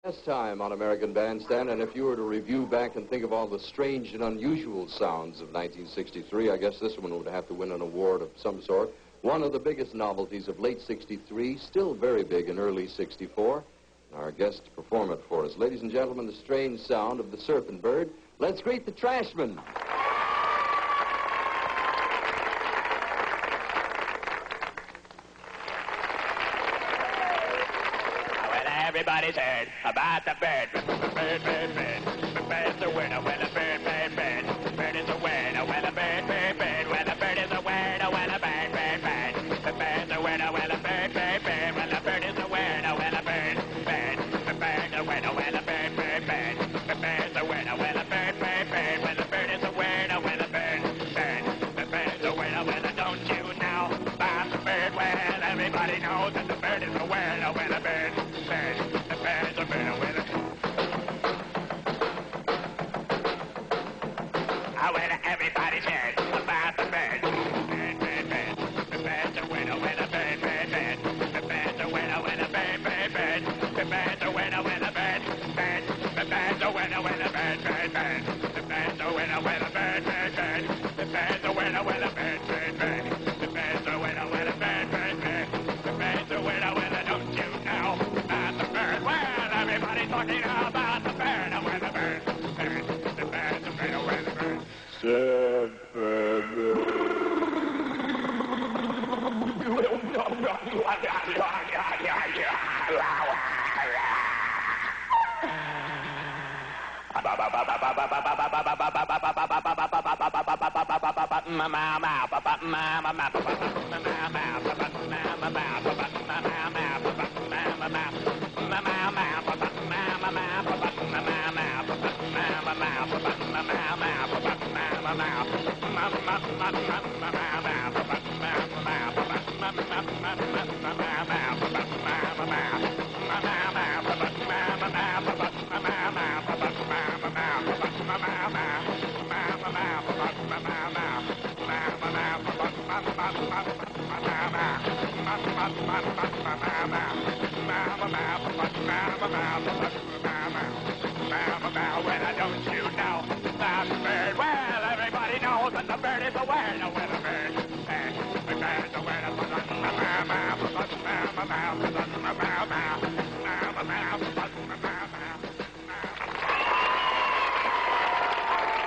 Last time on American Bandstand, and if you were to review back and think of all the strange and unusual sounds of 1963, I guess this one would have to win an award of some sort. One of the biggest novelties of late 63, still very big in early 64. Our guest to perform it for us. Ladies and gentlemen, the strange sound of the Surfin' Bird. Let's greet the Trashmen. Everybody's heard about the bird. Bird, bird, bird. The bird's a winner. Well, a bird, bird, bird. Bird is a winner. Well, a bird, bird, bird. Well, a bird is a winner. Well, a bird, bird, bird. The bird's a winner. Well, a bird, bird, bird. Well, a bird is a winner. Well, a bird, bird. The bird's a winner. Well, a bird, bird, bird. The bird's a winner. Well, a bird, bird, bird. Well, a bird is a winner. Well, a bird, bird. The bird's a winner. Well, don't you know about the bird? Well, everybody knows that the bird is a winner. Well, a bird, bird. Everybody's heard about the bird. Bird, bird, bird. The bird's a winner, winner, bird, bird, bird. The bird's a winner, winner, bird, bird, bird. The bird's a winner, winner, bird, bird. The bird's a winner, winner, bird, bird, bird. The bird's a winner, winner, bird, bird, bird. The bird's a winner, winner, bird, bird, bird. The bird's a winner, winner, bird, bird, bird. The bird's a winner, winner, don't you know about the bird? Well, everybody's talking about the bird, a winner, bird, bird. The bird's a winner, winner, bird. Don't you know that bird? Well, everybody knows that the bird is a winner. Well, the bird, the bird's a winner.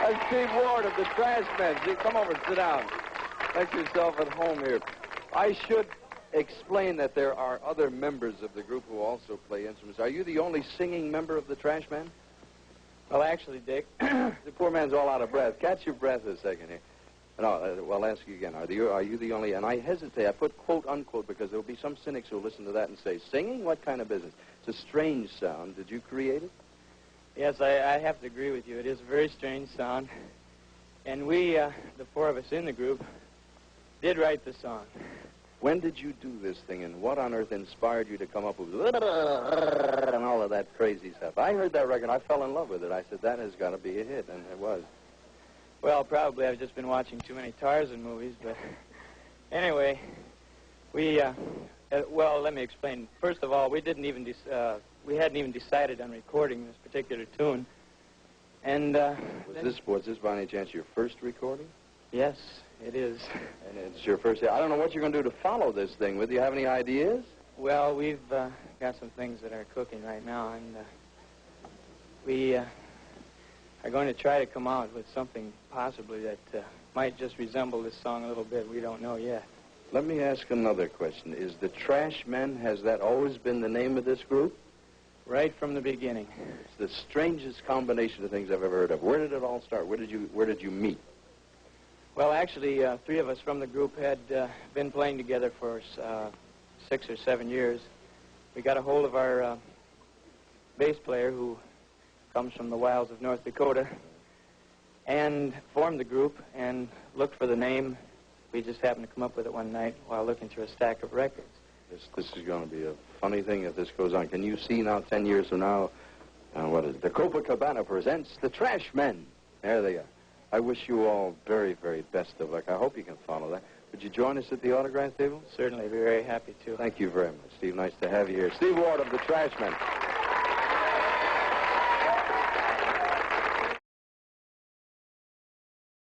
That's Steve Ward of the Trashmen. Gee, come over and sit down. Make yourself at home here. I should explain that there are other members of the group who also play instruments. Are you the only singing member of the Trashmen? Well, actually, Dick, the poor man's all out of breath. Catch your breath a second here. No, well, I'll ask you again. Are you the only? And I hesitate. I put quote unquote because there will be some cynics who will listen to that and say, "Singing? What kind of business?" It's a strange sound. Did you create it? Yes, I have to agree with you. It is a very strange sound. And we, the four of us in the group, did write the song. When did you do this thing, and what on earth inspired you to come up with and all of that crazy stuff? I heard that record. I fell in love with it. I said, that has got to be a hit, and it was. Well, probably I've just been watching too many Tarzan movies, but anyway, we, well, let me explain. First of all, we hadn't even decided on recording this particular tune. And was this by any chance your first recording? Yes, it is. And it's your first. I don't know what you're going to do to follow this thing with. Do you have any ideas? Well, we've got some things that are cooking right now, and we are going to try to come out with something possibly that might just resemble this song a little bit. We don't know yet. Let me ask another question. Is the Trashmen, has that always been the name of this group? Right from the beginning. It's the strangest combination of things I've ever heard of. Where did it all start? Where did you meet? Well, actually, three of us from the group had been playing together for 6 or 7 years. We got a hold of our bass player, who comes from the wilds of North Dakota, and formed the group and looked for the name. We just happened to come up with it one night while looking through a stack of records. This is going to be a funny thing if this goes on. Can you see now, 10 years from now, what is it? The Copacabana presents the Trashmen. There they are. I wish you all very, very best of luck. I hope you can follow that. Would you join us at the autograph table? Certainly. We're very happy to. Thank you very much, Steve. Nice to have you here. Steve Ward of the Trashmen.